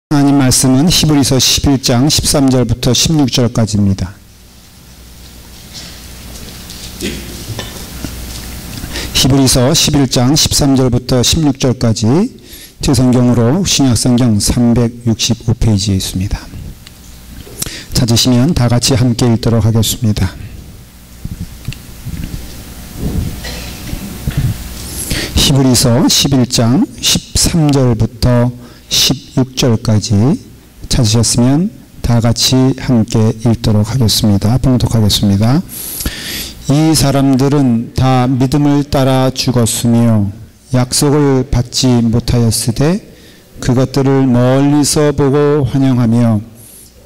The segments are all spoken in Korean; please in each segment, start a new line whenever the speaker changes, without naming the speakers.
하나님 말씀은 히브리서 11장 13절부터 16절까지입니다. 히브리서 11장 13절부터 16절까지 제 성경으로 신약성경 365페이지에 있습니다. 찾으시면 다 같이 함께 읽도록 하겠습니다. 히브리서 11장 13절부터 16절까지 찾으셨으면 다 같이 함께 읽도록 하겠습니다. 봉독하겠습니다. 이 사람들은 다 믿음을 따라 죽었으며 약속을 받지 못하였으되 그것들을 멀리서 보고 환영하며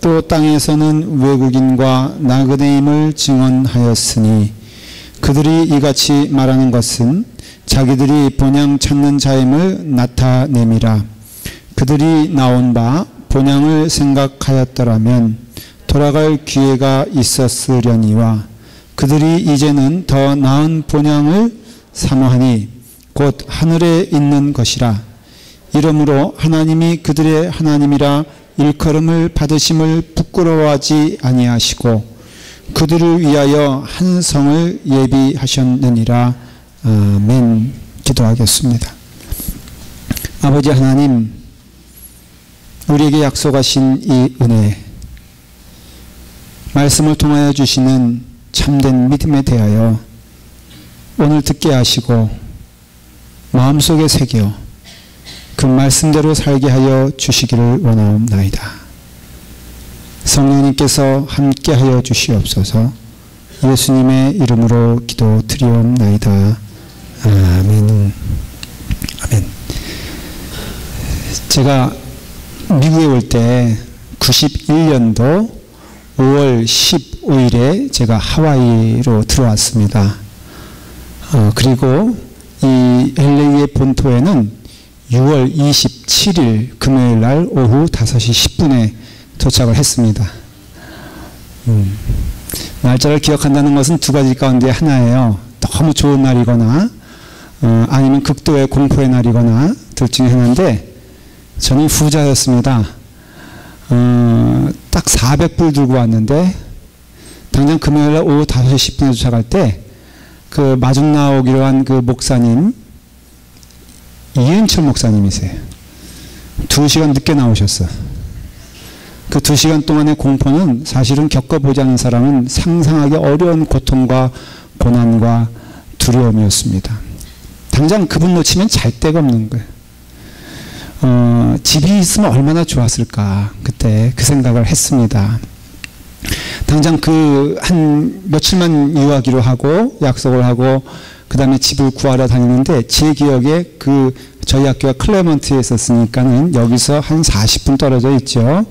또 땅에서는 외국인과 나그네임을 증언하였으니 그들이 이같이 말하는 것은 자기들이 본향 찾는 자임을 나타냄이라. 그들이 나온 바 본향을 생각하였더라면 돌아갈 기회가 있었으려니와 그들이 이제는 더 나은 본향을 사모하니 곧 하늘에 있는 것이라. 이러므로 하나님이 그들의 하나님이라 일컬음을 받으심을 부끄러워하지 아니하시고 그들을 위하여 한 성을 예비하셨느니라. 아멘. 기도하겠습니다. 아버지 하나님, 우리에게 약속하신 이 은혜, 말씀을 통하여 주시는 참된 믿음에 대하여 오늘 듣게 하시고 마음속에 새겨 그 말씀대로 살게 하여 주시기를 원하옵나이다. 성령님께서 함께하여 주시옵소서. 예수님의 이름으로 기도드리옵나이다. 아멘. 아멘. 제가 미국에 올 때 91년도 5월 15일에 제가 하와이로 들어왔습니다. 그리고 이 LA의 본토에는 6월 27일 금요일 날 오후 5시 10분에 도착을 했습니다. 날짜를 기억한다는 것은 두 가지 가운데 하나예요. 너무 좋은 날이거나 아니면 극도의 공포의 날이거나 둘 중에 하나인데 저는 후자였습니다. 딱 400불 들고 왔는데 당장 금요일날 오후 5시 10분에 도착할 때 그 마중 나오기로 한 그 목사님, 이은철 목사님이세요. 2시간 늦게 나오셨어. 그 2시간 동안의 공포는 사실은 겪어보지 않은 사람은 상상하기 어려운 고통과 고난과 두려움이었습니다. 당장 그분 놓치면 잘 데가 없는 거예요. 집이 있으면 얼마나 좋았을까. 그때 그 생각을 했습니다. 당장 그 한 며칠만 유하기로 하고 약속을 하고 그 다음에 집을 구하러 다니는데 제 기억에 그 저희 학교가 클레먼트에 있었으니까는 여기서 한 40분 떨어져 있죠.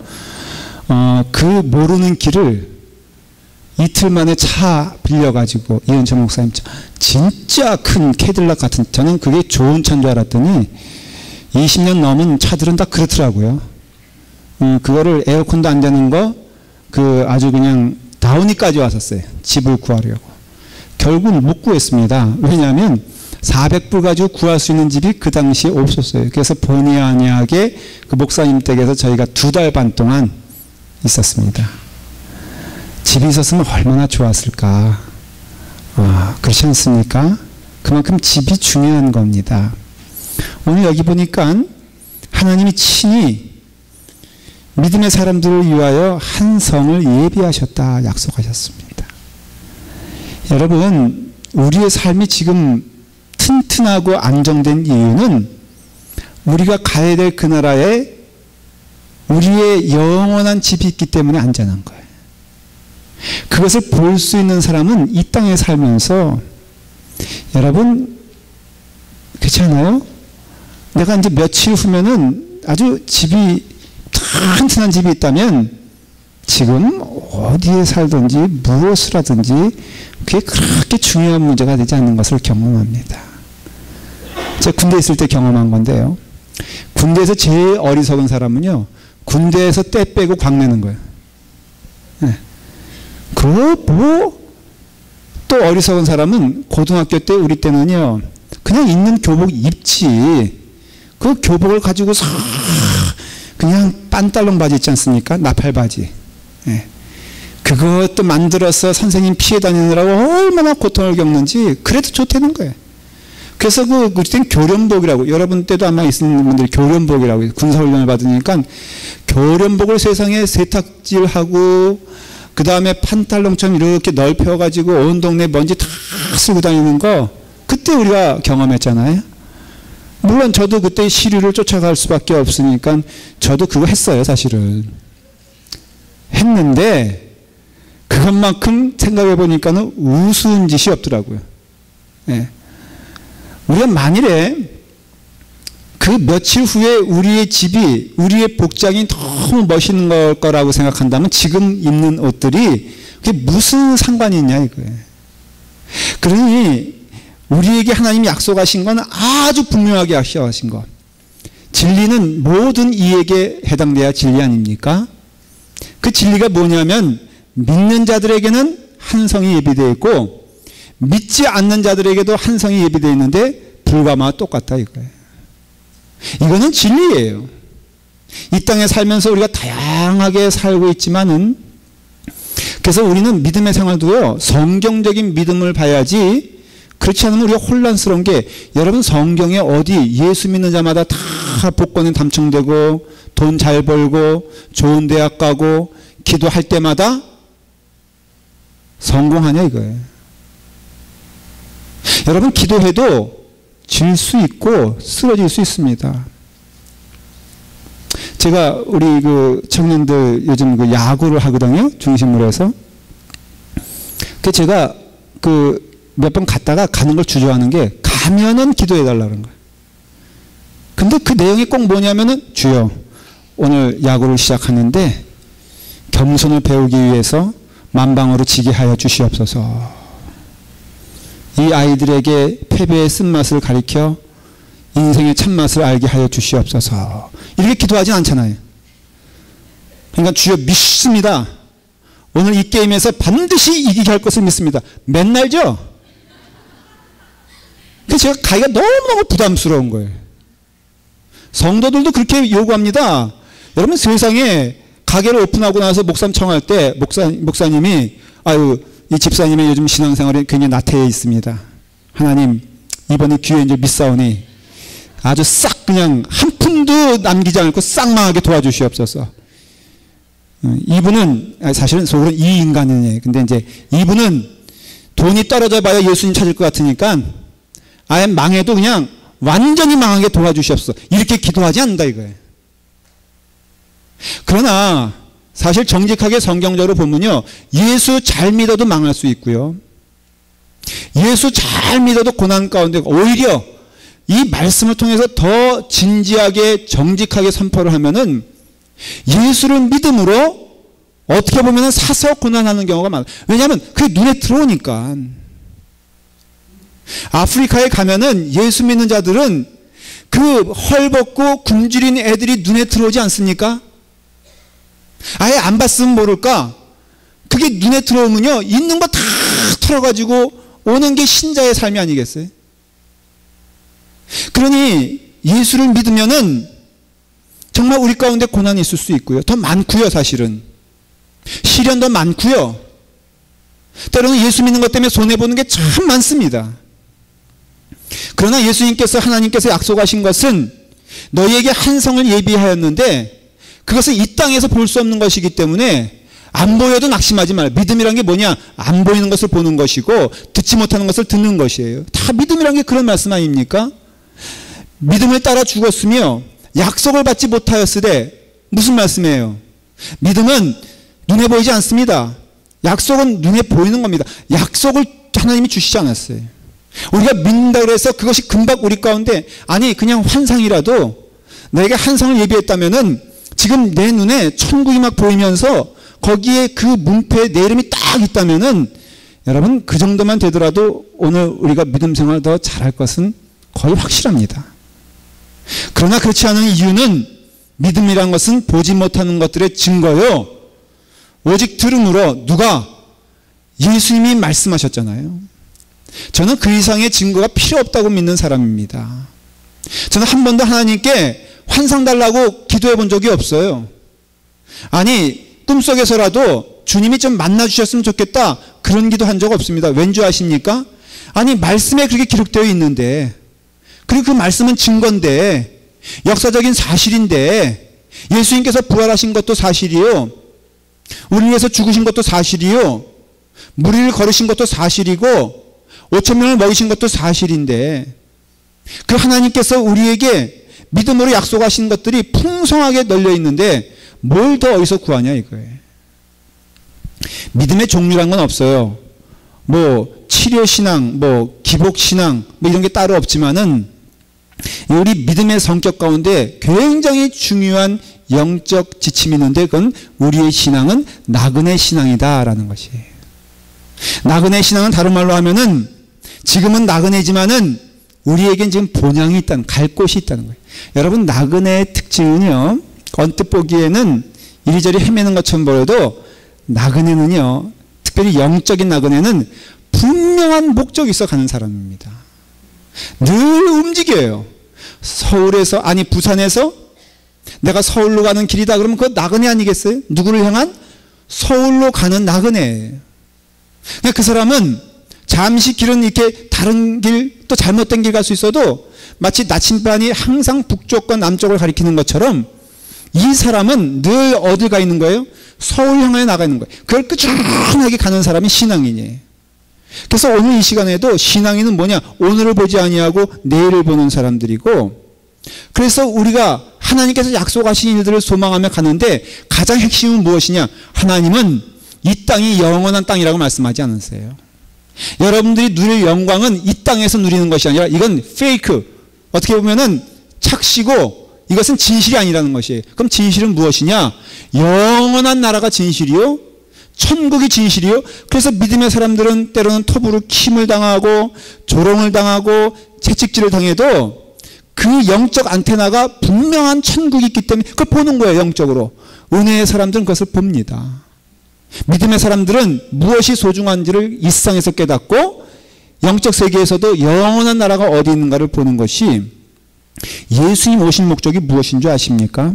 그 모르는 길을 이틀 만에 차 빌려가지고 이은철 목사님 진짜 큰 캐딜락 같은, 저는 그게 좋은 차인 줄 알았더니 20년 넘은 차들은 다 그렇더라고요. 그거를 에어컨도 안 되는 거 그 아주 그냥 다운이까지 왔었어요. 집을 구하려고. 결국 못 구했습니다. 왜냐하면 400불 가지고 구할 수 있는 집이 그 당시에 없었어요. 그래서 본의 아니하게 그 목사님 댁에서 저희가 2달 반 동안 있었습니다. 집이 있었으면 얼마나 좋았을까. 그렇지 않습니까? 그만큼 집이 중요한 겁니다. 오늘 여기 보니까 하나님이 친히 믿음의 사람들을 위하여 한 성을 예비하셨다 약속하셨습니다. 여러분, 우리의 삶이 지금 튼튼하고 안정된 이유는 우리가 가야 될 그 나라에 우리의 영원한 집이 있기 때문에 안전한 거예요. 그것을 볼 수 있는 사람은 이 땅에 살면서, 여러분 그렇지 않아요? 내가 이제 며칠 후면은 아주 집이 튼튼한 집이 있다면 지금 어디에 살든지 무엇을 하든지 그게 그렇게 중요한 문제가 되지 않는 것을 경험합니다. 제가 군대에 있을 때 경험한 건데요. 군대에서 제일 어리석은 사람은요, 군대에서 때 빼고 광내는 거예요. 네. 또 어리석은 사람은 고등학교 때, 우리 때는요 그냥 있는 교복 입지, 그 교복을 가지고 그냥 빤달롱 바지 있지 않습니까? 나팔 바지. 예. 그것도 만들어서 선생님 피해 다니느라고 얼마나 고통을 겪는지 그래도 좋다는 거예요. 그래서 그땐 교련복이라고, 여러분 때도 아마 있는 분들이 교련복이라고, 군사훈련을 받으니까 교련복을 세상에 세탁질하고 그 다음에 판달롱처럼 이렇게 넓혀가지고 온 동네 먼지 다 쓰고 다니는 거 그때 우리가 경험했잖아요. 물론 저도 그때 시류를 쫓아갈 수밖에 없으니까 저도 그거 했어요. 사실은 했는데 그것만큼 생각해 보니까는 우스운 짓이 없더라고요. 예. 우리가 만일에 그 며칠 후에 우리의 집이, 우리의 복장이 너무 멋있는 걸 거라고 생각한다면 지금 입는 옷들이 그게 무슨 상관이 있냐 이거예요. 그러니 우리에게 하나님이 약속하신 건 아주 분명하게 약속하신 것. 진리는 모든 이에게 해당돼야 진리 아닙니까? 그 진리가 뭐냐면 믿는 자들에게는 한 성이 예비되어 있고 믿지 않는 자들에게도 한 성이 예비되어 있는데 불과마와 똑같다 이거예요. 이거는 진리예요. 이 땅에 살면서 우리가 다양하게 살고 있지만은, 그래서 우리는 믿음의 생활도요 성경적인 믿음을 봐야지, 그렇지 않으면 우리가 혼란스러운 게, 여러분 성경에 어디 예수 믿는 자마다 다 복권에 당첨되고 돈 잘 벌고 좋은 대학 가고 기도할 때마다 성공하냐 이거예요. 여러분 기도해도 질 수 있고 쓰러질 수 있습니다. 제가 우리 그 청년들 요즘 그 야구를 하거든요. 중심으로 해서. 그 제가 그 몇 번 갔다가 가는 걸 주저하는 게, 가면은 기도해 달라는 거예요. 근데 그 내용이 꼭 뭐냐면은, 주여 오늘 야구를 시작하는데 겸손을 배우기 위해서 만방으로 지게 하여 주시옵소서. 이 아이들에게 패배의 쓴맛을 가리켜 인생의 참맛을 알게 하여 주시옵소서. 이렇게 기도하지 않잖아요. 그러니까 주여 믿습니다. 오늘 이 게임에서 반드시 이기게 할 것을 믿습니다. 맨날죠? 그래서 제가 가기가 너무너무 부담스러운 거예요. 성도들도 그렇게 요구합니다. 여러분 세상에 가게를 오픈하고 나서 목사님 청할 때 목사님이 아유 이 집사님의 요즘 신앙생활이 굉장히 나태해 있습니다. 하나님 이번에 기회 이제 믿사오니 아주 싹 그냥 한 푼도 남기지 않고 싹 망하게 도와주시옵소서. 이분은 사실은 속으로 이 인간이에요. 근데 이제 이분은 돈이 떨어져 봐야 예수님 찾을 것 같으니까 아예 망해도 그냥 완전히 망하게 도와주시옵소서. 이렇게 기도하지 않는다 이거예요. 그러나 사실 정직하게 성경적으로 보면요, 예수 잘 믿어도 망할 수 있고요, 예수 잘 믿어도 고난 가운데, 오히려 이 말씀을 통해서 더 진지하게 정직하게 선포를 하면은 예수를 믿음으로 어떻게 보면은 사서 고난하는 경우가 많아요. 왜냐하면 그게 눈에 들어오니까. 아프리카에 가면은 예수 믿는 자들은 그 헐벗고 굶주린 애들이 눈에 들어오지 않습니까? 아예 안 봤으면 모를까? 그게 눈에 들어오면요, 있는 거 다 털어가지고 오는 게 신자의 삶이 아니겠어요? 그러니 예수를 믿으면은 정말 우리 가운데 고난이 있을 수 있고요. 더 많고요, 사실은. 시련도 많고요. 때로는 예수 믿는 것 때문에 손해보는 게 참 많습니다. 그러나 예수님께서, 하나님께서 약속하신 것은 너희에게 한 성을 예비하였는데 그것은 이 땅에서 볼 수 없는 것이기 때문에 안 보여도 낙심하지 말아요. 믿음이란 게 뭐냐? 안 보이는 것을 보는 것이고 듣지 못하는 것을 듣는 것이에요. 다 믿음이란 게 그런 말씀 아닙니까? 믿음을 따라 죽었으며 약속을 받지 못하였으되, 무슨 말씀이에요? 믿음은 눈에 보이지 않습니다. 약속은 눈에 보이는 겁니다. 약속을 하나님이 주시지 않았어요. 우리가 믿는다 그래서 그것이 금방 우리 가운데, 아니 그냥 환상이라도 너에게 한 성을 예비했다면은 지금 내 눈에 천국이 막 보이면서 거기에 그 문패에 내 이름이 딱 있다면은, 여러분 그 정도만 되더라도 오늘 우리가 믿음 생활을 더 잘할 것은 거의 확실합니다. 그러나 그렇지 않은 이유는, 믿음이란 것은 보지 못하는 것들의 증거요, 오직 들음으로. 누가? 예수님이 말씀하셨잖아요. 저는 그 이상의 증거가 필요 없다고 믿는 사람입니다. 저는 한 번도 하나님께 환상 달라고 기도해 본 적이 없어요. 아니, 꿈속에서라도 주님이 좀 만나주셨으면 좋겠다, 그런 기도 한 적 없습니다. 왠지 아십니까? 아니, 말씀에 그렇게 기록되어 있는데, 그리고 그 말씀은 증거인데, 역사적인 사실인데, 예수님께서 부활하신 것도 사실이요, 우리 위해서 죽으신 것도 사실이요, 무리를 걸으신 것도 사실이고 5,000명을 먹이신 것도 사실인데, 그 하나님께서 우리에게 믿음으로 약속하신 것들이 풍성하게 널려 있는데 뭘 더 어디서 구하냐 이거예요. 믿음의 종류란 건 없어요. 뭐 치료신앙, 뭐 기복신앙, 뭐 이런 게 따로 없지만은 우리 믿음의 성격 가운데 굉장히 중요한 영적 지침이 있는데, 그건 우리의 신앙은 나그네 신앙이다라는 것이에요. 나그네 신앙은 다른 말로 하면은 지금은 나그네지만은 우리에겐 지금 본향이 있다는, 갈 곳이 있다는 거예요. 여러분, 나그네의 특징은요, 언뜻 보기에는 이리저리 헤매는 것처럼 보여도 나그네는요, 특별히 영적인 나그네는 분명한 목적이 있어 가는 사람입니다. 늘 움직여요. 서울에서, 아니 부산에서 내가 서울로 가는 길이다 그러면 그거 나그네 아니겠어요? 누구를 향한? 서울로 가는 나그네예요. 그 사람은 잠시 길은 이렇게 다른 길, 또 잘못된 길 갈 수 있어도 마치 나침반이 항상 북쪽과 남쪽을 가리키는 것처럼 이 사람은 늘 어딜 가 있는 거예요? 서울 향하여 나가 있는 거예요. 그걸 꾸준하게 가는 사람이 신앙인이에요. 그래서 오늘 이 시간에도 신앙인은 뭐냐? 오늘을 보지 아니하고 내일을 보는 사람들이고, 그래서 우리가 하나님께서 약속하신 일들을 소망하며 가는데 가장 핵심은 무엇이냐? 하나님은 이 땅이 영원한 땅이라고 말씀하지 않으세요. 여러분들이 누릴 영광은 이 땅에서 누리는 것이 아니라 이건 페이크, 어떻게 보면은 착시고 이것은 진실이 아니라는 것이에요. 그럼 진실은 무엇이냐? 영원한 나라가 진실이요, 천국이 진실이요. 그래서 믿음의 사람들은 때로는 톱으로 킴을 당하고 조롱을 당하고 채찍질을 당해도 그 영적 안테나가 분명한 천국이 있기 때문에 그걸 보는 거예요. 영적으로. 은혜의 사람들은 그것을 봅니다. 믿음의 사람들은 무엇이 소중한지를 이 세상에서 깨닫고 영적 세계에서도 영원한 나라가 어디 있는가를 보는 것이, 예수님 오신 목적이 무엇인 줄 아십니까?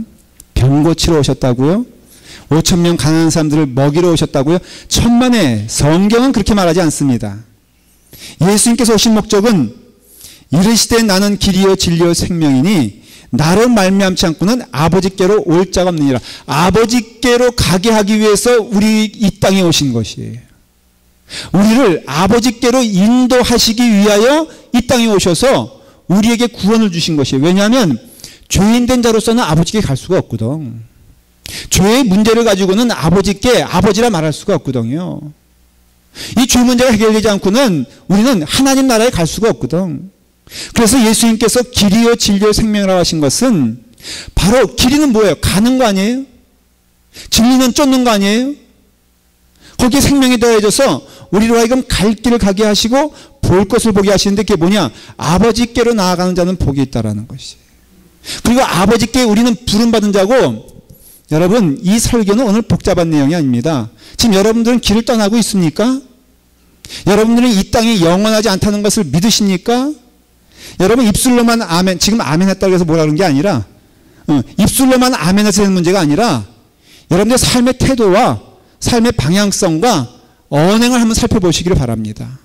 병 고치러 오셨다고요? 5,000명 가난한 사람들을 먹이러 오셨다고요? 천만에, 성경은 그렇게 말하지 않습니다. 예수님께서 오신 목적은 이르시되 나는 길이요 진리요 생명이니 나로 말미암지 않고는 아버지께로 올 자가 없느니라. 아버지께로 가게 하기 위해서 우리 이 땅에 오신 것이에요. 우리를 아버지께로 인도하시기 위하여 이 땅에 오셔서 우리에게 구원을 주신 것이에요. 왜냐하면 죄인된 자로서는 아버지께 갈 수가 없거든. 죄의 문제를 가지고는 아버지께 아버지라 말할 수가 없거든요. 이 죄 문제가 해결되지 않고는 우리는 하나님 나라에 갈 수가 없거든. 그래서 예수님께서 길이요 진리요 생명이라고 하신 것은 바로, 길이는 뭐예요? 가는 거 아니에요? 진리는 쫓는 거 아니에요? 거기에 생명이 더해져서 우리로 하여금 갈 길을 가게 하시고 볼 것을 보게 하시는데, 그게 뭐냐? 아버지께로 나아가는 자는 복이 있다라는 것이에요. 그리고 아버지께 우리는 부름받은 자고, 여러분 이 설교는 오늘 복잡한 내용이 아닙니다. 지금 여러분들은 길을 떠나고 있습니까? 여러분들은 이 땅이 영원하지 않다는 것을 믿으십니까? 여러분 입술로만 아멘, 지금 아멘 했다고 해서 뭐라 그런 게 아니라, 입술로만 아멘 해서 되는 문제가 아니라 여러분들의 삶의 태도와 삶의 방향성과 언행을 한번 살펴보시기를 바랍니다.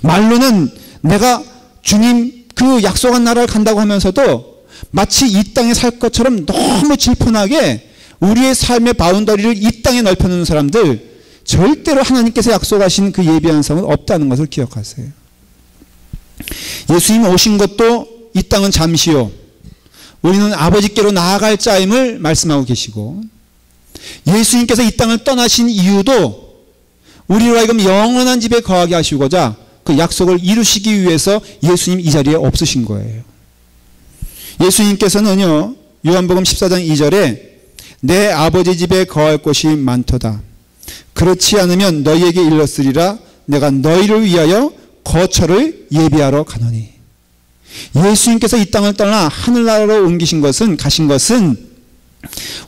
말로는 내가 주님 그 약속한 나라를 간다고 하면서도 마치 이 땅에 살 것처럼 너무 질펀하게 우리의 삶의 바운더리를 이 땅에 넓혀놓는 사람들, 절대로 하나님께서 약속하신 그 예비한 성은 없다는 것을 기억하세요. 예수님 오신 것도 이 땅은 잠시요, 우리는 아버지께로 나아갈 자임을 말씀하고 계시고, 예수님께서 이 땅을 떠나신 이유도 우리로 하여금 영원한 집에 거하게 하시고자 그 약속을 이루시기 위해서 예수님 이 자리에 없으신 거예요. 예수님께서는요, 요한복음 14장 2절에 내 아버지 집에 거할 곳이 많도다. 그렇지 않으면 너희에게 일렀으리라. 내가 너희를 위하여 거처를 예비하러 가노니. 예수님께서 이 땅을 떠나 하늘나라로 옮기신 것은, 가신 것은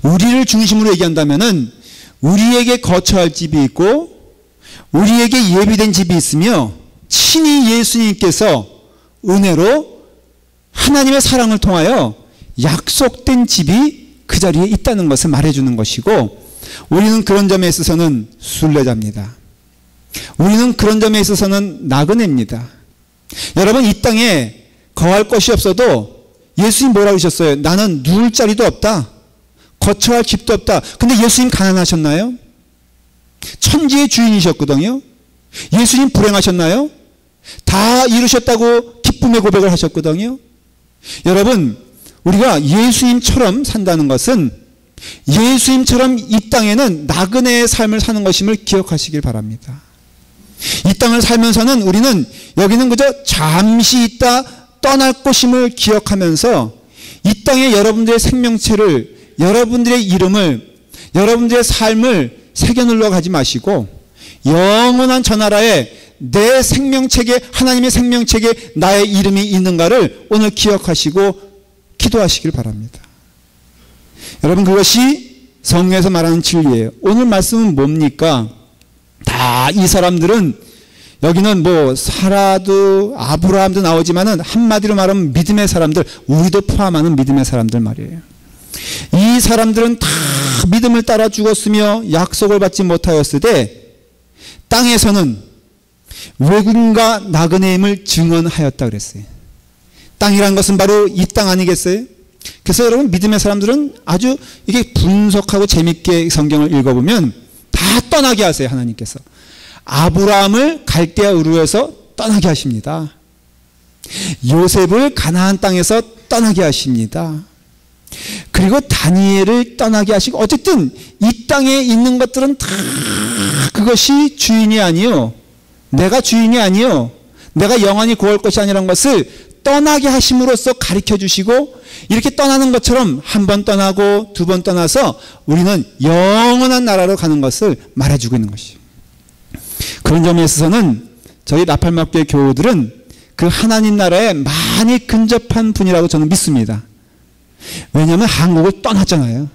우리를 중심으로 얘기한다면은 우리에게 거처할 집이 있고 우리에게 예비된 집이 있으며, 친히 예수님께서 은혜로 하나님의 사랑을 통하여 약속된 집이 그 자리에 있다는 것을 말해주는 것이고, 우리는 그런 점에 있어서는 순례자입니다. 우리는 그런 점에 있어서는 나그네입니다. 여러분, 이 땅에 거할 것이 없어도 예수님 뭐라고 하셨어요? 나는 누울 자리도 없다, 거처할 집도 없다. 근데 예수님 가난하셨나요? 천지의 주인이셨거든요. 예수님 불행하셨나요? 다 이루셨다고 기쁨의 고백을 하셨거든요. 여러분, 우리가 예수님처럼 산다는 것은 예수님처럼 이 땅에는 나그네의 삶을 사는 것임을 기억하시길 바랍니다. 이 땅을 살면서는 우리는 여기는 그저 잠시 있다 떠날 곳임을 기억하면서 이 땅에 여러분들의 생명체를, 여러분들의 이름을, 여러분들의 삶을 새겨넣으려 가지 마시고 영원한 저 나라에 내 생명책에, 하나님의 생명책에 나의 이름이 있는가를 오늘 기억하시고 기도하시길 바랍니다. 여러분, 그것이 성경에서 말하는 진리예요. 오늘 말씀은 뭡니까? 다 이 사람들은, 여기는 뭐 사라도 아브라함도 나오지만은 한마디로 말하면 믿음의 사람들, 우리도 포함하는 믿음의 사람들 말이에요. 이 사람들은 다 믿음을 따라 죽었으며 약속을 받지 못하였으되 땅에서는 외국인과 나그네임을 증언하였다 그랬어요. 땅이란 것은 바로 이 땅 아니겠어요? 그래서 여러분, 믿음의 사람들은 아주 이게 분석하고 재밌게 성경을 읽어보면 다 떠나게 하세요. 하나님께서 아브라함을 갈대아 우르에서 떠나게 하십니다. 요셉을 가나안 땅에서 떠나게 하십니다. 그리고 다니엘을 떠나게 하시고, 어쨌든 이 땅에 있는 것들은 다 그것이 주인이 아니요, 내가 주인이 아니요, 내가 영원히 구할 것이 아니라는 것을 떠나게 하심으로써 가르쳐 주시고, 이렇게 떠나는 것처럼 한 번 떠나고 두 번 떠나서 우리는 영원한 나라로 가는 것을 말해주고 있는 것이죠. 그런 점에 있어서는 저희 나팔막교회 교우들은 그 하나님 나라에 많이 근접한 분이라고 저는 믿습니다. 왜냐하면 한국을 떠났잖아요.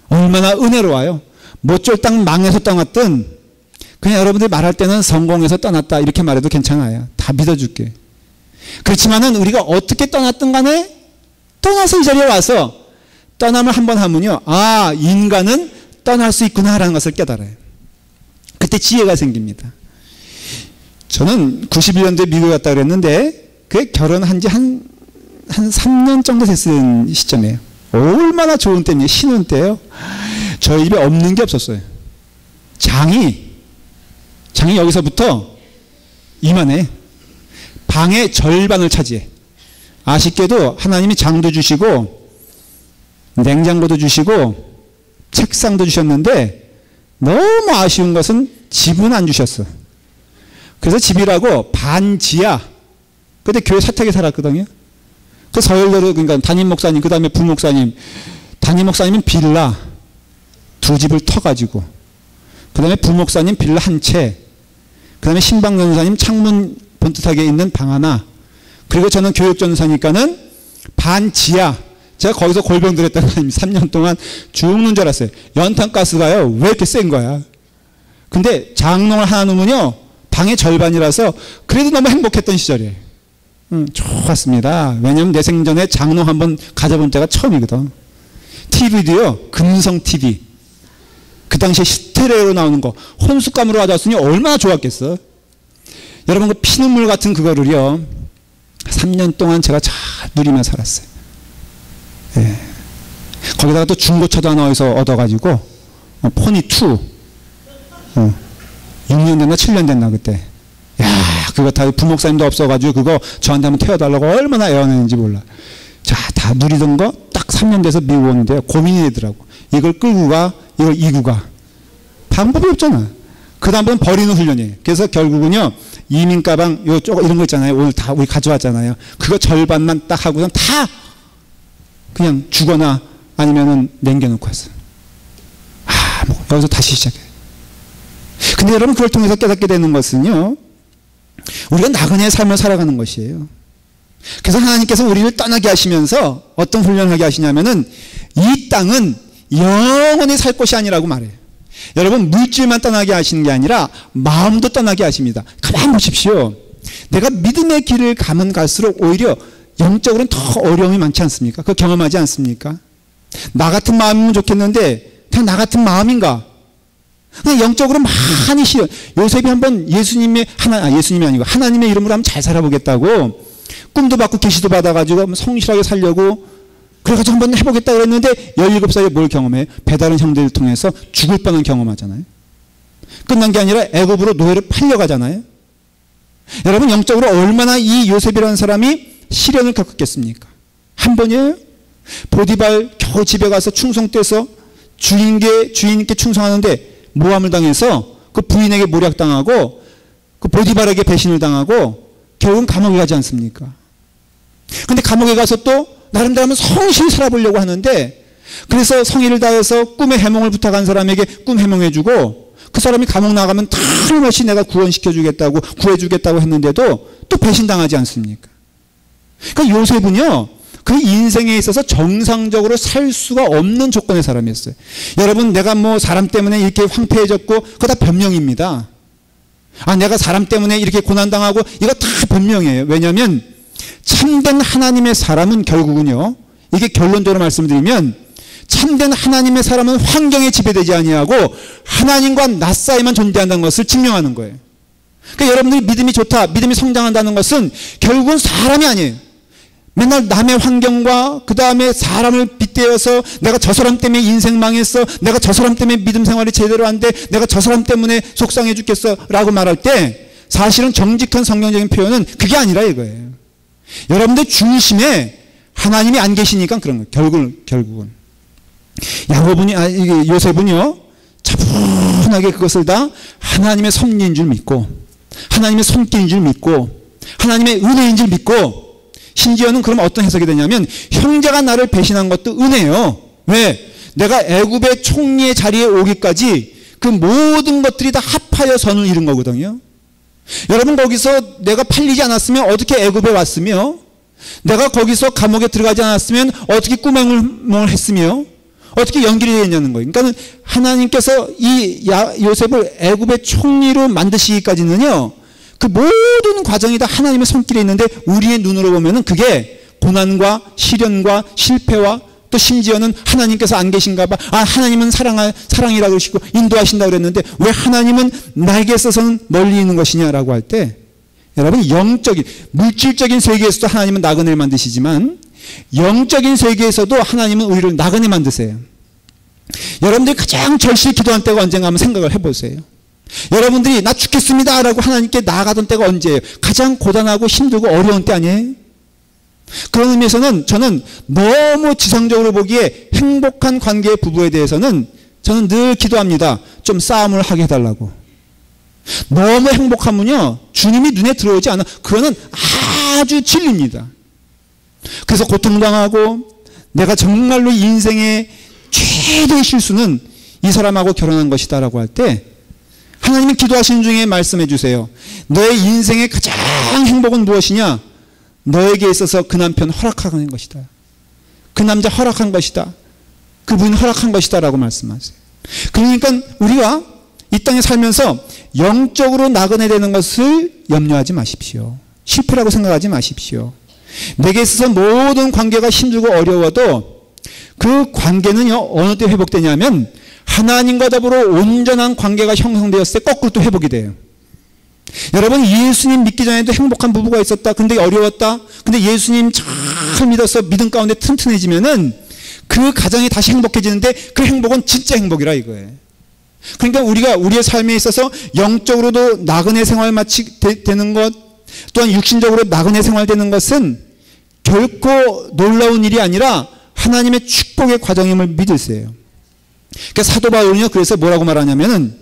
얼마나 은혜로워요. 모쪼 땅 망해서 떠났든, 그냥 여러분들이 말할 때는 성공해서 떠났다 이렇게 말해도 괜찮아요. 다 믿어줄게. 그렇지만은 우리가 어떻게 떠났든 간에 떠나서 이 자리에 와서 떠남을 한번 하면요, 아, 인간은 떠날 수 있구나라는 것을 깨달아요. 그때 지혜가 생깁니다. 저는 91년도에 미국에 갔다 그랬는데, 그 결혼한 지 한 3년 정도 됐을 시점이에요. 얼마나 좋은 때입니까? 신혼 때요. 저희 집에 없는 게 없었어요. 장이 여기서부터 이만해. 방의 절반을 차지해. 아쉽게도 하나님이 장도 주시고 냉장고도 주시고 책상도 주셨는데, 너무 아쉬운 것은 집은 안 주셨어. 그래서 집이라고 반지하, 그때 교회 사택에 살았거든요. 그 서열대로, 그러니까 담임 목사님, 그 다음에 부목사님, 담임 목사님은 빌라 2집을 터가지고, 그 다음에 부목사님 빌라 1채, 그 다음에 신방전사님 창문 본뜻하게 있는 방 하나, 그리고 저는 교육전사니까는 반지하, 제가 거기서 골병 들었다가 3년 동안 죽는 줄 알았어요. 연탄가스가요, 왜 이렇게 센 거야. 근데 장롱을 하나 놓으면요, 방의 절반이라서 그래도 너무 행복했던 시절이에요. 좋았습니다. 왜냐면 내 생전에 장롱 한번 가져본 때가 처음이거든. TV도요, 금성 TV. 그 당시에 스테레오로 나오는 거 혼숙감으로 가져왔으니 얼마나 좋았겠어. 여러분, 그 피눈물 같은 그거를요, 3년 동안 제가 잘 누리며 살았어요. 예. 거기다가 또 중고차도 하나 어디서 얻어가지고, 포니2, 6년 됐나 7년 됐나 그때. 야, 그거 다 부목사님도 없어가지고 그거 저한테 한번 태워달라고 얼마나 애원했는지 몰라. 자, 다 누리던 거 딱 3년 돼서 미국 오는데 고민이 되더라고. 이걸 끌고 가, 이걸 이고 가. 방법이 없잖아. 그 다음부터는 버리는 훈련이에요. 그래서 결국은요, 이민 가방 요쪽 이런 거 있잖아요. 오늘 다 우리 가져왔잖아요. 그거 절반만 딱 하고선 다 그냥 주거나 아니면은 남겨놓고 왔어요. 뭐 여기서 다시 시작해. 근데 여러분, 그걸 통해서 깨닫게 되는 것은요, 우리가 나그네의 삶을 살아가는 것이에요. 그래서 하나님께서 우리를 떠나게 하시면서 어떤 훈련을 하게 하시냐면은, 이 땅은 영원히 살 곳이 아니라고 말해요. 여러분, 물질만 떠나게 하시는 게 아니라 마음도 떠나게 하십니다. 가만히 보십시오. 내가 믿음의 길을 가면 갈수록 오히려 영적으로는 더 어려움이 많지 않습니까? 그거 경험하지 않습니까? 나 같은 마음이면 좋겠는데 그냥 나 같은 마음인가? 그냥 영적으로 많이 싫어. 요셉이 한번 예수님이 아니고 하나님의 이름으로 한번 잘 살아보겠다고 꿈도 받고 계시도 받아가지고 성실하게 살려고 그래가지고 한번 해보겠다 그랬는데 17살에 뭘 경험해요? 배다른 형제를 통해서 죽을 뻔한 경험하잖아요. 끝난 게 아니라 애굽으로 노예를 팔려가잖아요. 여러분 영적으로 얼마나 이 요셉이라는 사람이 시련을 겪었겠습니까? 한 번이에요? 보디발 겨우 집에 가서 충성돼서 주인께 충성하는데 모함을 당해서 그 부인에게 모략당하고 그 보디발에게 배신을 당하고 결국은 감옥에 가지 않습니까? 근데 감옥에 가서 또 나름대로 성실히 살아보려고 하는데 그래서 성의를 다해서 꿈의 해몽을 부탁한 사람에게 꿈 해몽해주고 그 사람이 감옥 나가면 틀림없이 내가 구원시켜주겠다고 구해주겠다고 했는데도 또 배신당하지 않습니까? 그러니까 요셉은요 그 인생에 있어서 정상적으로 살 수가 없는 조건의 사람이었어요. 여러분 내가 뭐 사람 때문에 이렇게 황폐해졌고 그거 다 변명입니다. 내가 사람 때문에 이렇게 고난당하고 이거 다 변명이에요. 왜냐하면 참된 하나님의 사람은 결국은요 이게 결론적으로 말씀드리면 참된 하나님의 사람은 환경에 지배되지 아니하고 하나님과 나 사이만 존재한다는 것을 증명하는 거예요. 그러니까 여러분들이 믿음이 좋다, 믿음이 성장한다는 것은 결국은 사람이 아니에요. 맨날 남의 환경과 그 다음에 사람을 빗대어서 내가 저 사람 때문에 인생 망했어, 내가 저 사람 때문에 믿음 생활이 제대로 안 돼, 내가 저 사람 때문에 속상해 죽겠어 라고 말할 때 사실은 정직한 성경적인 표현은 그게 아니라 이거예요. 여러분들 중심에 하나님이 안 계시니까 그런 거예요. 결국은 요셉은요 차분하게 그것을 다 하나님의 섭리인 줄 믿고 하나님의 손길인 줄 믿고 하나님의 은혜인 줄 믿고 심지어는 그럼 어떤 해석이 되냐면 형제가 나를 배신한 것도 은혜예요. 왜? 내가 애굽의 총리의 자리에 오기까지 그 모든 것들이 다 합하여 선을 이룬 거거든요. 여러분 거기서 내가 팔리지 않았으면 어떻게 애굽에 왔으며 내가 거기서 감옥에 들어가지 않았으면 어떻게 꿈행을 했으며 어떻게 연결이 되었냐는 거예요. 그러니까 하나님께서 이 요셉을 애굽의 총리로 만드시기까지는요 그 모든 과정이 다 하나님의 손길에 있는데 우리의 눈으로 보면은 그게 고난과 시련과 실패와 또 심지어는 하나님께서 안 계신가 봐. 하나님은 사랑이라고 그러시고 인도하신다고 그랬는데 왜 하나님은 나에게 있어서는 멀리 있는 것이냐라고 할 때 여러분 영적인 물질적인 세계에서도 하나님은 나그네를 만드시지만 영적인 세계에서도 하나님은 우리를 나그네 만드세요. 여러분들이 가장 절실히 기도한 때가 언젠가 한번 생각을 해보세요. 여러분들이 나 죽겠습니다 라고 하나님께 나아가던 때가 언제예요? 가장 고단하고 힘들고 어려운 때 아니에요? 그런 의미에서는 저는 너무 지상적으로 보기에 행복한 관계의 부부에 대해서는 저는 늘 기도합니다. 좀 싸움을 하게 해달라고. 너무 행복하면요 주님이 눈에 들어오지 않아. 그거는 아주 진리입니다. 그래서 고통당하고 내가 정말로 인생의 최대의 실수는 이 사람하고 결혼한 것이다 라고 할 때 하나님이 기도하시는 중에 말씀해 주세요. 너의 인생의 가장 행복은 무엇이냐? 너에게 있어서 그 남편 허락하는 것이다. 그 남자 허락한 것이다. 그분 허락한 것이다 라고 말씀하세요. 그러니까 우리가 이 땅에 살면서 영적으로 나그네 되는 것을 염려하지 마십시오. 실패라고 생각하지 마십시오. 내게 있어서 모든 관계가 힘들고 어려워도 그 관계는요 어느 때 회복되냐면 하나님과 더불어 온전한 관계가 형성되었을 때 거꾸로 또 회복이 돼요. 여러분 예수님 믿기 전에도 행복한 부부가 있었다. 근데 어려웠다. 근데 예수님 잘 믿어서 믿음 가운데 튼튼해지면은 그 가정이 다시 행복해지는데 그 행복은 진짜 행복이라 이거예요. 그러니까 우리가 우리의 삶에 있어서 영적으로도 나그네 생활 되는 것 또한 육신적으로 나그네 생활 되는 것은 결코 놀라운 일이 아니라 하나님의 축복의 과정임을 믿으세요. 그러니까 사도 바울은요 그래서 뭐라고 말하냐면은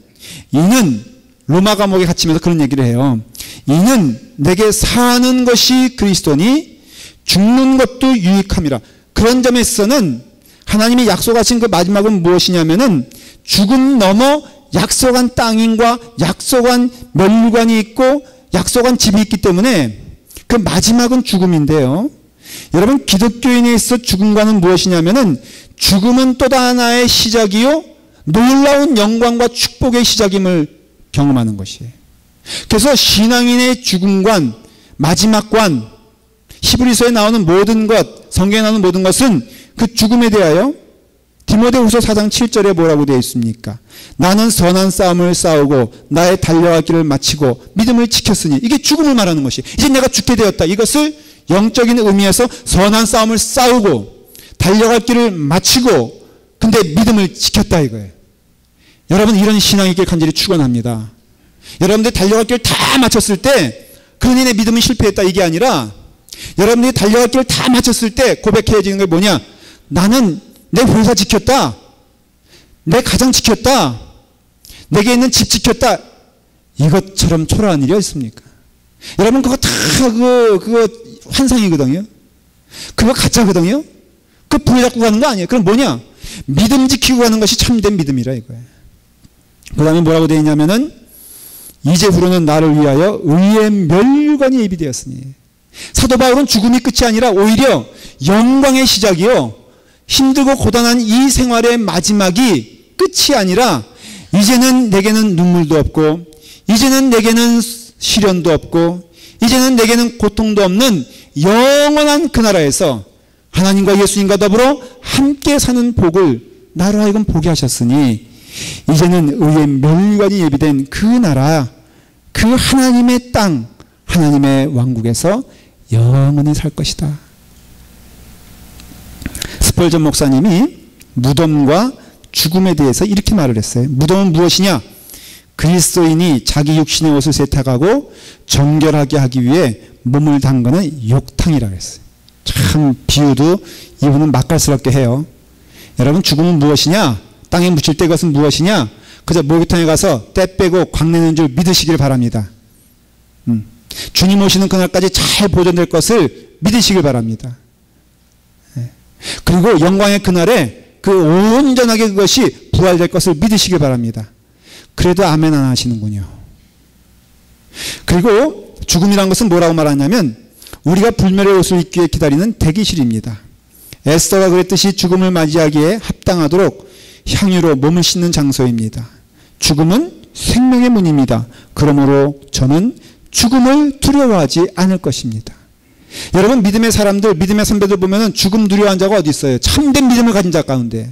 이는 로마 감옥에 갇히면서 그런 얘기를 해요. 이는 내게 사는 것이 그리스도니 죽는 것도 유익함이라. 그런 점에 있어서는 하나님이 약속하신 그 마지막은 무엇이냐면은 죽음 넘어 약속한 땅인과 약속한 멸관이 있고 약속한 집이 있기 때문에 그 마지막은 죽음인데요. 여러분 기독교인에 있어 죽음과는 무엇이냐면은 죽음은 또 하나의 시작이요 놀라운 영광과 축복의 시작임을 경험하는 것이에요. 그래서 신앙인의 죽음관, 마지막관, 히브리서에 나오는 모든 것, 성경에 나오는 모든 것은 그 죽음에 대하여 디모데후서 4장 7절에 뭐라고 되어 있습니까? 나는 선한 싸움을 싸우고 나의 달려갈 길을 마치고 믿음을 지켰으니, 이게 죽음을 말하는 것이, 이제 내가 죽게 되었다. 이것을 영적인 의미에서 선한 싸움을 싸우고 달려갈 길을 마치고 근데 믿음을 지켰다 이거예요. 여러분, 이런 신앙의 길 간절히 축원합니다. 여러분들 달려갈 길 다 마쳤을 때 그러니 내 믿음은 실패했다 이게 아니라, 여러분들이 달려갈 길을 다 마쳤을 때 고백해지는 게 뭐냐? 나는 내 회사 지켰다, 내 가정 지켰다, 내게 있는 집 지켰다. 이것처럼 초라한 일이 있습니까? 여러분, 그거 다 그거 환상이거든요. 그거 가짜거든요. 그 부여잡고 가는 거 아니에요. 그럼 뭐냐? 믿음 지키고 가는 것이 참된 믿음이라 이거예요. 그 다음에 뭐라고 되어 있냐면은, 이제후로는 나를 위하여 의의 면류관이 예비되었으니. 사도 바울은 죽음이 끝이 아니라 오히려 영광의 시작이요, 힘들고 고단한 이 생활의 마지막이 끝이 아니라, 이제는 내게는 눈물도 없고, 이제는 내게는 시련도 없고, 이제는 내게는 고통도 없는 영원한 그 나라에서 하나님과 예수님과 더불어 함께 사는 복을 나로 하여금 보게 하셨으니, 이제는 의의 면류관이 예비된 그 나라, 그 하나님의 땅, 하나님의 왕국에서 영원히 살 것이다. 스펄전 목사님이 무덤과 죽음에 대해서 이렇게 말을 했어요. 무덤은 무엇이냐? 그리스도인이 자기 육신의 옷을 세탁하고 정결하게 하기 위해 몸을 담그는 욕탕이라고 했어요. 참 비유도 이분은 맛깔스럽게 해요. 여러분, 죽음은 무엇이냐? 땅에 묻힐 때 그것은 무엇이냐? 그저 목욕탕에 가서 때 빼고 광내는 줄 믿으시길 바랍니다. 주님 오시는 그날까지 잘 보존될 것을 믿으시길 바랍니다. 그리고 영광의 그날에 그 온전하게 그것이 부활될 것을 믿으시길 바랍니다. 그래도 아멘 안 하시는군요. 그리고 죽음이란 것은 뭐라고 말하냐면, 우리가 불멸의 옷을 입기 위해 기다리는 대기실입니다. 에스더가 그랬듯이 죽음을 맞이하기에 합당하도록 향유로 몸을 씻는 장소입니다. 죽음은 생명의 문입니다. 그러므로 저는 죽음을 두려워하지 않을 것입니다. 여러분, 믿음의 사람들, 믿음의 선배들 보면은 죽음 두려워한 자가 어디 있어요? 참된 믿음을 가진 자 가운데.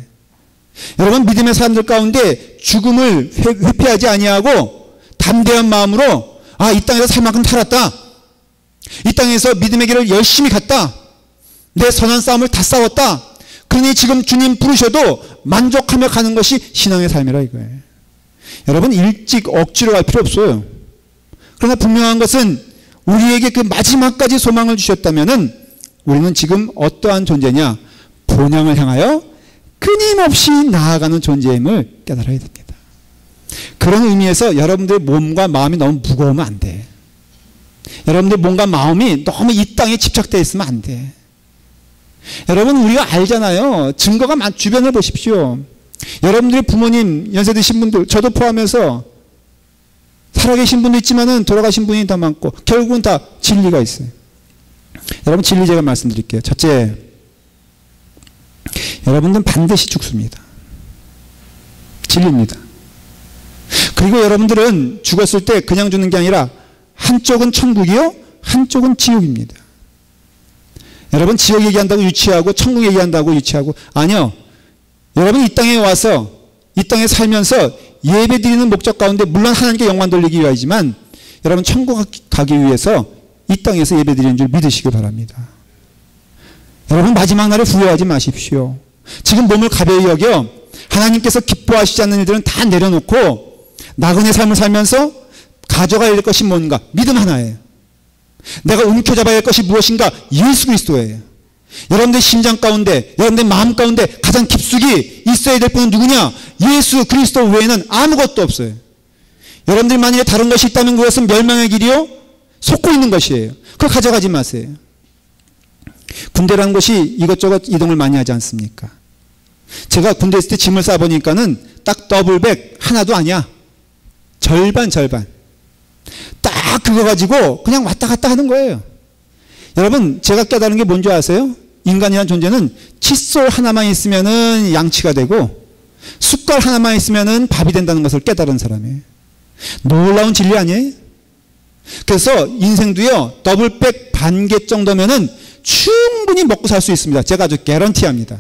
여러분, 믿음의 사람들 가운데 죽음을 회피하지 아니하고 담대한 마음으로, 아, 이 땅에서 살 만큼 살았다, 이 땅에서 믿음의 길을 열심히 갔다, 내 선한 싸움을 다 싸웠다, 그러니 지금 주님 부르셔도 만족하며 가는 것이 신앙의 삶이라 이거예요. 여러분, 일찍 억지로 갈 필요 없어요. 그러나 분명한 것은, 우리에게 그 마지막까지 소망을 주셨다면은 우리는 지금 어떠한 존재냐? 본향을 향하여 끊임없이 나아가는 존재임을 깨달아야 됩니다. 그런 의미에서 여러분들의 몸과 마음이 너무 무거우면 안 돼. 여러분들 몸과 마음이 너무 이 땅에 집착되어 있으면 안 돼. 여러분, 우리가 알잖아요. 증거가 주변을 보십시오. 여러분들의 부모님, 연세 드신 분들, 저도 포함해서 살아계신 분도 있지만은 돌아가신 분이 더 많고, 결국은 다 진리가 있어요. 여러분, 진리 제가 말씀드릴게요. 첫째, 여러분들은 반드시 죽습니다. 진리입니다. 그리고 여러분들은 죽었을 때 그냥 죽는 게 아니라 한쪽은 천국이요, 한쪽은 지옥입니다. 여러분, 지옥 얘기한다고 유치하고 천국 얘기한다고 유치하고, 아니요. 여러분, 이 땅에 와서 이 땅에 살면서 예배 드리는 목적 가운데 물론 하나님께 영광 돌리기 위하지만, 여러분, 천국 가기 위해서 이 땅에서 예배 드리는 줄 믿으시기 바랍니다. 여러분, 마지막 날에 후회하지 마십시오. 지금 몸을 가벼이 여겨 하나님께서 기뻐하시지 않는 일들은 다 내려놓고 나그네 삶을 살면서 가져가야 될 것이 뭔가? 믿음 하나예요. 내가 움켜잡아야 할 것이 무엇인가? 예수 그리스도예요. 여러분들 심장 가운데, 여러분들 마음 가운데 가장 깊숙이 있어야 될 분은 누구냐? 예수 그리스도 외에는 아무것도 없어요. 여러분들이 만약에 다른 것이 있다면 그것은 멸망의 길이요, 속고 있는 것이에요. 그걸 가져가지 마세요. 군대라는 것이 이것저것 이동을 많이 하지 않습니까? 제가 군대 있을 때 짐을 싸보니까는 딱 더블백 하나도 아니야. 절반. 딱 그거 가지고 그냥 왔다 갔다 하는 거예요. 여러분, 제가 깨달은 게 뭔지 아세요? 인간이라는 존재는 칫솔 하나만 있으면은 양치가 되고 숟갈 하나만 있으면은 밥이 된다는 것을 깨달은 사람이에요. 놀라운 진리 아니에요? 그래서 인생도요, 더블백 반개 정도면은 충분히 먹고 살 수 있습니다. 제가 아주 개런티합니다.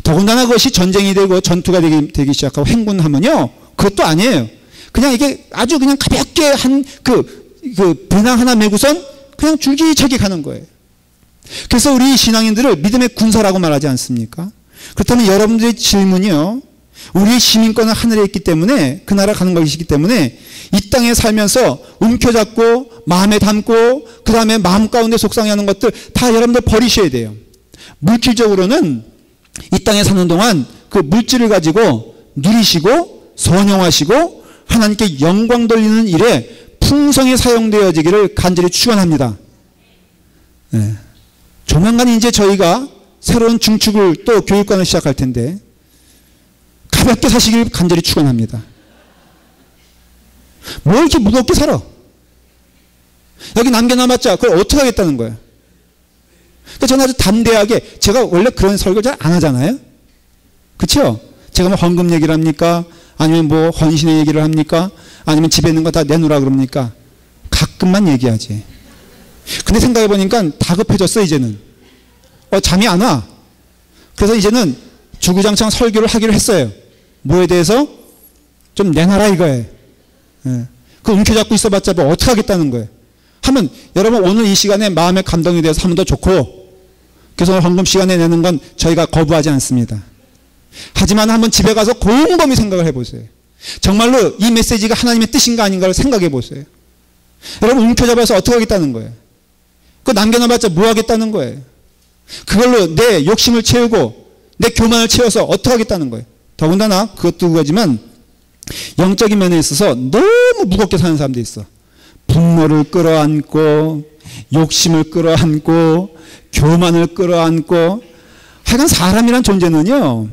더군다나 그것이 전쟁이 되고 전투가 되기 시작하고 행군하면요, 그것도 아니에요. 그냥 이게 아주 그냥 가볍게 한 배낭 하나 메고선 그냥 줄기차게 가는 거예요. 그래서 우리 신앙인들을 믿음의 군사라고 말하지 않습니까? 그렇다면 여러분들의 질문이요, 우리의 시민권은 하늘에 있기 때문에, 그 나라 가는 것이기 때문에 이 땅에 살면서 움켜잡고 마음에 담고 그 다음에 마음 가운데 속상해하는 것들 다 여러분들 버리셔야 돼요. 물질적으로는 이 땅에 사는 동안 그 물질을 가지고 누리시고 선용하시고 하나님께 영광 돌리는 일에 풍성히 사용되어지기를 간절히 축원합니다. 네. 조만간 이제 저희가 새로운 증축을 또 교육관을 시작할 텐데 가볍게 사시길 간절히 축원합니다. 뭘 이렇게 무겁게 살아? 여기 남겨놔봤자 그걸 어떻게 하겠다는 거예요? 그러니까 저는 아주 담대하게, 제가 원래 그런 설교 잘 안 하잖아요. 그렇죠? 제가 뭐 헌금 얘기를 합니까? 아니면 뭐 헌신의 얘기를 합니까? 아니면 집에 있는 거 다 내놓으라 그럽니까? 가끔만 얘기하지. 근데 생각해보니까 다급해졌어 이제는. 잠이 안 와. 그래서 이제는 주구장창 설교를 하기로 했어요. 뭐에 대해서? 좀 내놔라 이거예요. 예. 그 움켜잡고 있어봤자 뭐 어떻게 하겠다는 거예요. 하면 여러분 오늘 이 시간에 마음의 감동이 되어서 하면 더 좋고, 그래서 오늘 헌금 시간에 내는 건 저희가 거부하지 않습니다. 하지만 한번 집에 가서 곰곰이 생각을 해보세요. 정말로 이 메시지가 하나님의 뜻인가 아닌가를 생각해 보세요. 여러분 움켜잡아서 어떻게 하겠다는 거예요? 그거 남겨놔봤자 뭐 하겠다는 거예요? 그걸로 내 욕심을 채우고 내 교만을 채워서 어떻게 하겠다는 거예요? 더군다나 그것도 그거지만 영적인 면에 있어서 너무 무겁게 사는 사람들이 있어. 분노를 끌어안고 욕심을 끌어안고 교만을 끌어안고, 하여간 사람이란 존재는요,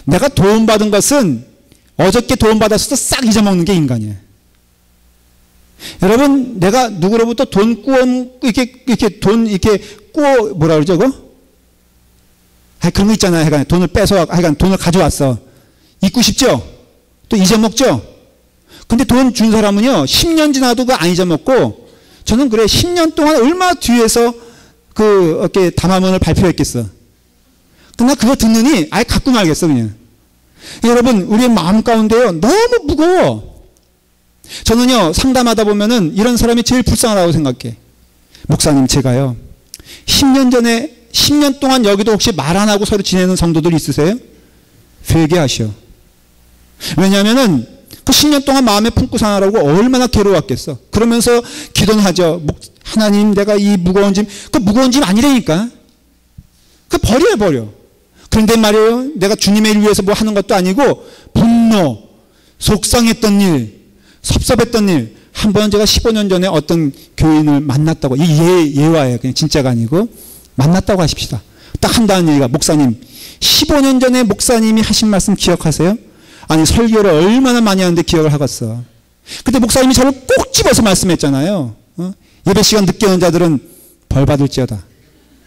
내가 도움받은 것은 어저께 도움받았을 때 싹 잊어먹는 게 인간이에요. 여러분, 내가 누구로부터 돈 뭐라 그러죠, 그거? 그런 거 있잖아요. 하여간 돈을 빼서, 하여간 돈을 가져왔어. 잊고 싶죠? 또 잊어먹죠? 근데 돈 준 사람은요, 10년 지나도 그거 안 잊어먹고, 저는 그래, 10년 동안 얼마나 뒤에서 이렇게 담화문을 발표했겠어. 근데 그거 듣느니 아예 갖고 말겠어, 그냥. 여러분, 우리의 마음 가운데요, 너무 무거워. 저는요, 상담하다 보면은 이런 사람이 제일 불쌍하다고 생각해. 목사님, 제가요, 10년 동안 여기도 혹시 말 안 하고 서로 지내는 성도들 있으세요? 회개하시오. 왜냐하면은 그 10년 동안 마음에 품고 사느라고 얼마나 괴로웠겠어. 그러면서 기도는 하죠. 하나님, 내가 이 무거운 짐, 그 무거운 짐 아니라니까. 그 버려. 그런데 말이에요, 내가 주님의 일 위해서 뭐 하는 것도 아니고, 분노, 속상했던 일, 섭섭했던 일. 한번 제가 15년 전에 어떤 교인을 만났다고, 이 예화예요. 그냥 진짜가 아니고, 만났다고 하십시다. 딱 한다는 얘기가, 목사님, 15년 전에 목사님이 하신 말씀 기억하세요? 아니, 설교를 얼마나 많이 하는데 기억을 하겠어. 근데 목사님이 저를 꼭 집어서 말씀했잖아요. 예배 시간 늦게 오는 자들은 벌 받을지어다.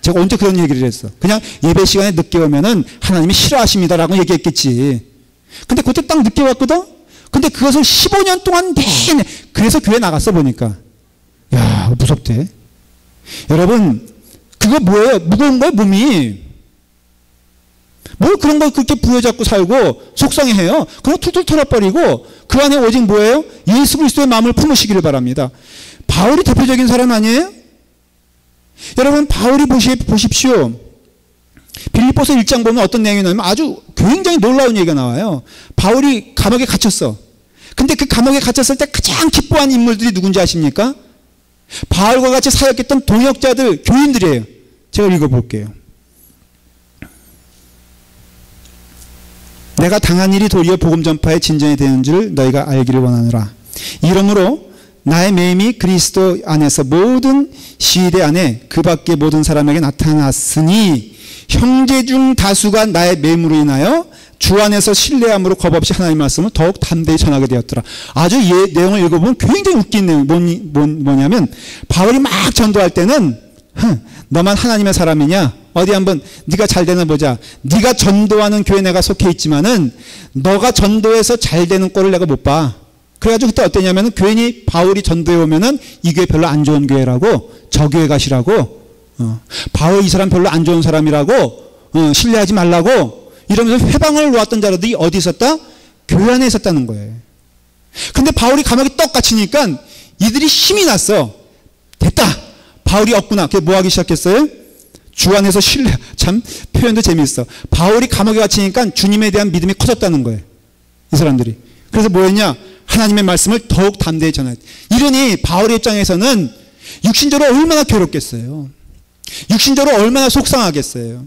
제가 언제 그런 얘기를 했어? 그냥 예배 시간에 늦게 오면은 하나님이 싫어하십니다라고 얘기했겠지. 근데 그때 딱 늦게 왔거든? 근데 그것을 15년 동안 내내, 그래서 교회 나갔어 보니까. 야, 무섭대. 여러분, 그거 뭐예요? 무거운 거예요, 몸이. 뭘 그런 걸 그렇게 부여잡고 살고 속상해해요. 그거 툴툴 털어버리고 그 안에 오직 뭐예요? 예수 그리스도의 마음을 품으시기를 바랍니다. 바울이 대표적인 사람 아니에요? 여러분, 바울이 보십시오. 빌립보서 1장 보면 어떤 내용이 나오면 아주 굉장히 놀라운 얘기가 나와요. 바울이 감옥에 갇혔어. 근데 그 감옥에 갇혔을 때 가장 기뻐한 인물들이 누군지 아십니까? 바울과 같이 사역했던 동역자들, 교인들이에요. 제가 읽어볼게요. 내가 당한 일이 도리어 복음 전파의 진전이 되는 줄 너희가 알기를 원하노라. 이러므로 나의 매임이 그리스도 안에서 모든 시대 안에 그 밖의 모든 사람에게 나타났으니 형제 중 다수가 나의 매임으로 인하여 주 안에서 신뢰함으로 겁없이 하나님의 말씀을 더욱 담대히 전하게 되었더라. 아주 내용을 읽어보면 굉장히 웃긴 내용. 뭐냐면 바울이 막 전도할 때는 너만 하나님의 사람이냐? 어디 한번 네가 잘 되나 보자. 네가 전도하는 교회 내가 속해 있지만은 너가 전도해서 잘 되는 꼴을 내가 못 봐. 그래가지고 그때 어땠냐면 괜히 바울이 전도에 오면은 이 교회 별로 안 좋은 교회라고 저 교회 가시라고 바울 이 사람 별로 안 좋은 사람이라고 신뢰하지 말라고 이러면서 회방을 놓았던 자들이 어디 있었다? 교회 안에 있었다는 거예요. 근데 바울이 감옥에 떡 갇히니까 이들이 힘이 났어. 됐다. 바울이 없구나. 그게 뭐 하기 시작했어요? 주 안에서 신뢰. 참 표현도 재미있어. 바울이 감옥에 갇히니까 주님에 대한 믿음이 커졌다는 거예요. 이 사람들이. 그래서 뭐였냐? 하나님의 말씀을 더욱 담대히 전하였다. 이러니 바울의 입장에서는 육신적으로 얼마나 괴롭겠어요. 육신적으로 얼마나 속상하겠어요.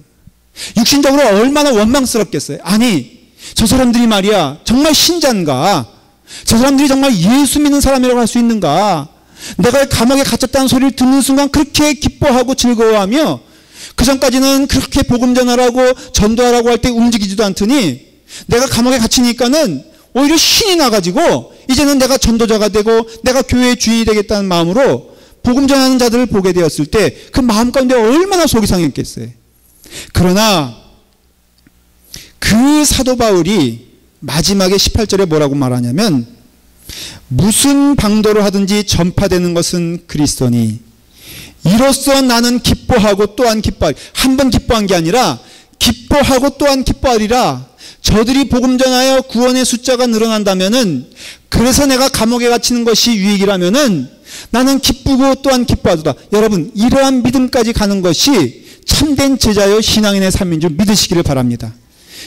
육신적으로 얼마나 원망스럽겠어요. 아니 저 사람들이 말이야 정말 신자인가? 저 사람들이 정말 예수 믿는 사람이라고 할 수 있는가? 내가 감옥에 갇혔다는 소리를 듣는 순간 그렇게 기뻐하고 즐거워하며 그 전까지는 그렇게 복음 전하라고 전도하라고 할 때 움직이지도 않더니 내가 감옥에 갇히니까는 오히려 신이 나가지고 이제는 내가 전도자가 되고 내가 교회의 주인이 되겠다는 마음으로 복음 전하는 자들을 보게 되었을 때 그 마음 가운데 얼마나 속이 상했겠어요. 그러나 그 사도 바울이 마지막에 18절에 뭐라고 말하냐면 무슨 방도로 하든지 전파되는 것은 그리스도니 이로써 나는 기뻐하고 또한 기뻐하리. 한 번 기뻐한 게 아니라 기뻐하고 또한 기뻐하리라. 저들이 복음 전하여 구원의 숫자가 늘어난다면은 그래서 내가 감옥에 갇히는 것이 유익이라면은 나는 기쁘고 또한 기뻐하도다. 여러분 이러한 믿음까지 가는 것이 참된 제자여 신앙인의 삶인 줄 믿으시기를 바랍니다.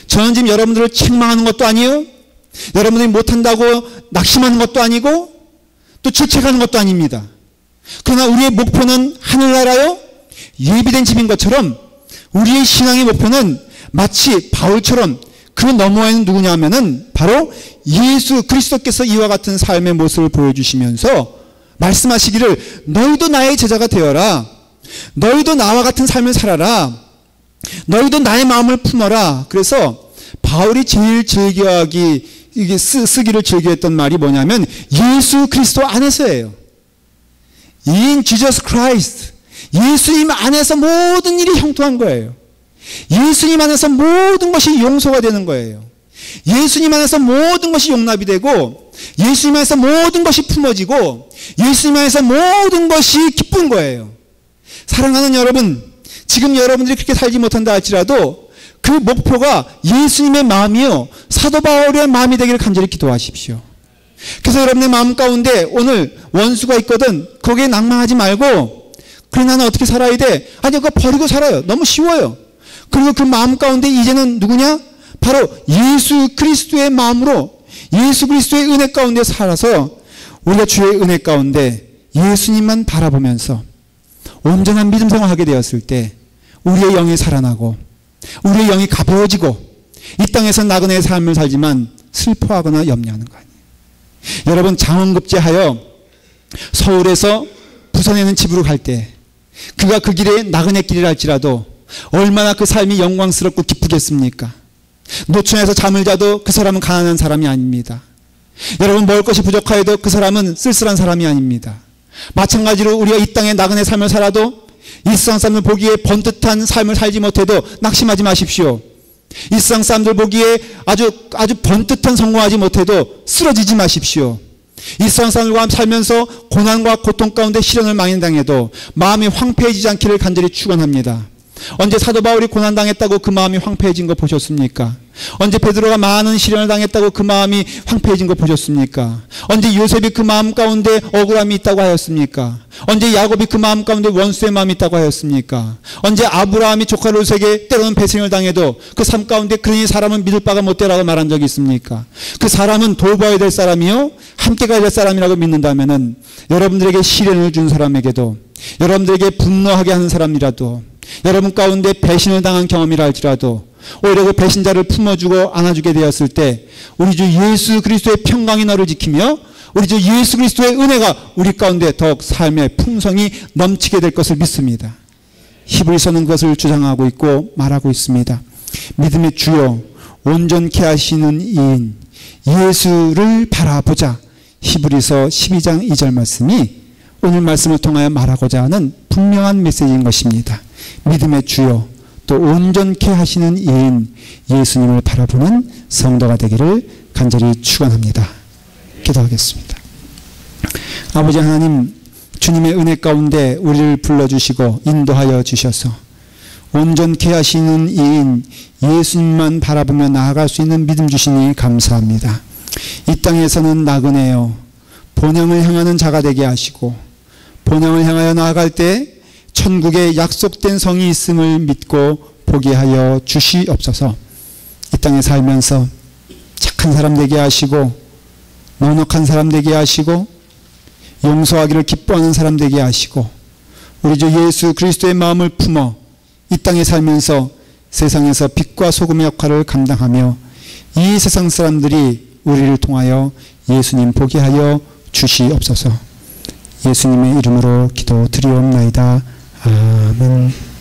저는 지금 여러분들을 책망하는 것도 아니에요. 여러분들이 못한다고 낙심하는 것도 아니고 또 질책하는 것도 아닙니다. 그러나 우리의 목표는 하늘나라요 예비된 집인 것처럼 우리의 신앙의 목표는 마치 바울처럼 그 너머에는 누구냐 하면은 바로 예수 그리스도께서 이와 같은 삶의 모습을 보여주시면서 말씀하시기를 너희도 나의 제자가 되어라. 너희도 나와 같은 삶을 살아라. 너희도 나의 마음을 품어라. 그래서 바울이 제일 쓰기를 즐겨했던 말이 뭐냐면 예수 그리스도 안에서예요. In Jesus Christ. 예수님 안에서 모든 일이 형통한 거예요. 예수님 안에서 모든 것이 용서가 되는 거예요. 예수님 안에서 모든 것이 용납이 되고 예수님 안에서 모든 것이 품어지고 예수님 안에서 모든 것이 기쁜 거예요. 사랑하는 여러분, 지금 여러분들이 그렇게 살지 못한다 할지라도 그 목표가 예수님의 마음이요 사도 바울의 마음이 되기를 간절히 기도하십시오. 그래서 여러분의 마음 가운데 오늘 원수가 있거든 거기에 낭망하지 말고 그래 나는 어떻게 살아야 돼? 아니 그거 버리고 살아요. 너무 쉬워요. 그리고 그 마음 가운데 이제는 누구냐? 바로 예수 그리스도의 마음으로 예수 그리스도의 은혜 가운데 살아서 우리가 주의 은혜 가운데 예수님만 바라보면서 온전한 믿음 생활하게 되었을 때 우리의 영이 살아나고 우리의 영이 가벼워지고 이 땅에서 나그네의 삶을 살지만 슬퍼하거나 염려하는 거 아니에요. 여러분 장원급제하여 서울에서 부산에 있는 집으로 갈 때 그가 그 길에 나그네 길이라 할지라도 얼마나 그 삶이 영광스럽고 기쁘겠습니까? 노천에서 잠을 자도 그 사람은 가난한 사람이 아닙니다. 여러분 먹을 것이 부족하여도 그 사람은 쓸쓸한 사람이 아닙니다. 마찬가지로 우리가 이 땅에 나그네 삶을 살아도 이 세상 사람들 보기에 번듯한 삶을 살지 못해도 낙심하지 마십시오. 이 세상 사람들 보기에 아주 번듯한 성공하지 못해도 쓰러지지 마십시오. 이 세상 사람들과 살면서 고난과 고통 가운데 시련을 많이 당해도 마음이 황폐해지지 않기를 간절히 축원합니다. 언제 사도 바울이 고난당했다고 그 마음이 황폐해진 거 보셨습니까? 언제 베드로가 많은 시련을 당했다고 그 마음이 황폐해진 거 보셨습니까? 언제 요셉이 그 마음 가운데 억울함이 있다고 하였습니까? 언제 야곱이 그 마음 가운데 원수의 마음이 있다고 하였습니까? 언제 아브라함이 조카 롯에게 때로는 배신을 당해도 그 삶 가운데 그러니 사람은 믿을 바가 못되라고 말한 적이 있습니까? 그 사람은 돌봐야 될 사람이요 함께 가야 될 사람이라고 믿는다면은 여러분들에게 시련을 준 사람에게도 여러분들에게 분노하게 하는 사람이라도 여러분 가운데 배신을 당한 경험이라 할지라도 오히려 그 배신자를 품어주고 안아주게 되었을 때 우리 주 예수 그리스도의 평강이 너를 지키며 우리 주 예수 그리스도의 은혜가 우리 가운데 더욱 삶의 풍성이 넘치게 될 것을 믿습니다. 히브리서는 그것을 주장하고 있고 말하고 있습니다. 믿음의 주요 온전케 하시는 이인 예수를 바라보자. 히브리서 12장 2절 말씀이 오늘 말씀을 통하여 말하고자 하는 분명한 메시지인 것입니다. 믿음의 주요 또 온전케 하시는 이인 예수님을 바라보는 성도가 되기를 간절히 축원합니다. 기도하겠습니다. 아버지 하나님, 주님의 은혜 가운데 우리를 불러주시고 인도하여 주셔서 온전케 하시는 이인 예수님만 바라보며 나아갈 수 있는 믿음 주시니 감사합니다. 이 땅에서는 나그네요 본향을 향하는 자가 되게 하시고 본향을 향하여 나아갈 때 천국에 약속된 성이 있음을 믿고 보게 하여 주시옵소서. 이 땅에 살면서 착한 사람 되게 하시고 넉넉한 사람 되게 하시고 용서하기를 기뻐하는 사람 되게 하시고 우리 주 예수 그리스도의 마음을 품어 이 땅에 살면서 세상에서 빛과 소금의 역할을 감당하며 이 세상 사람들이 우리를 통하여 예수님 보게 하여 주시옵소서. 예수님의 이름으로 기도드리옵나이다. 아멘.